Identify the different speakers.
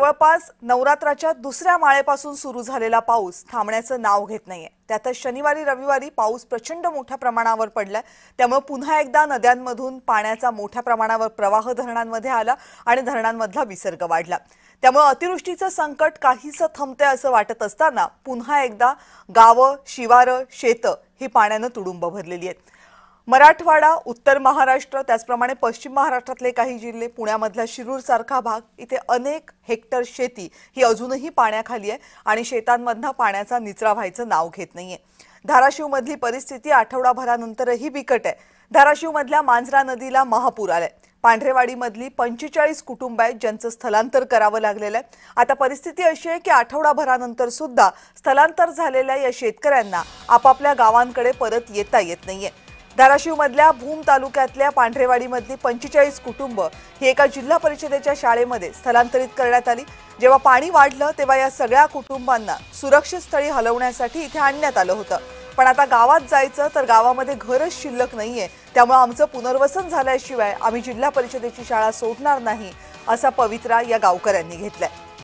Speaker 1: जवळपास नवरात्राच्या दुसऱ्या माळेपासून सुरू झालेला पाऊस थांबण्याचं नाव घेत नाहीये। त्यातच शनिवारी रविवारी पाऊस प्रचंड मोठ्या प्रमाणावर पडलाय। त्यामुळे पुन्हा एकदा नद्यांमधून पाण्याचा मोठ्या प्रमाणावर प्रवाह धरणांमध्ये आला आणि धरणांमधला विसर्ग वाढला। त्यामुळे अतिवृष्टीचं संकट काहीसं थांबते असं वाटत असताना पुन्हा एकदा गावं, शिवारं, शेतं ही पाण्याने तुडुंब भरलेली आहेत। मराठवाडा, उत्तर महाराष्ट्र, त्याचप्रमाणे पश्चिम महाराष्ट्रातले काही जिल्हे, पुण्यामधला शिरूर सारखा भाग, इथे अनेक हेक्टर शेती ही अजूनही पाण्याखाली आहे आणि शेतांमधनं पाण्याचा निचरा व्हायचं नाव घेत नाहीये। धाराशिवमधली परिस्थिती आठवडाभरानंतरही बिकट आहे। धाराशिवमधल्या मांजरा नदीला महापूर आलाय। पांढरेवाडीमधली 45 कुटुंब आहेत ज्यांचं स्थलांतर करावं लागलेलं आहे। आता परिस्थिती अशी आहे की आठवडाभरानंतर सुद्धा स्थलांतर झालेल्या या शेतकऱ्यांना आपापल्या गावांकडे परत येता येत नाहीये। धाराशिवमधल्या भूम तालुक्यातल्या पांढरेवाडीमधली 45 कुटुंब ही एका जिल्हा परिषदेच्या शाळेमध्ये स्थलांतरित करण्यात आली। जेव्हा पाणी वाढलं तेव्हा या सगळ्या कुटुंबांना सुरक्षित स्थळी हलवण्यासाठी इथे आणण्यात आलं होतं। पण आता गावात जायचं तर गावामध्ये घरच शिल्लक नाहीये। त्यामुळे आमचं पुनर्वसन झाल्याशिवाय आम्ही जिल्हा परिषदेची शाळा सोडणार नाही असा पवित्रा या गावकऱ्यांनी घेतलाय।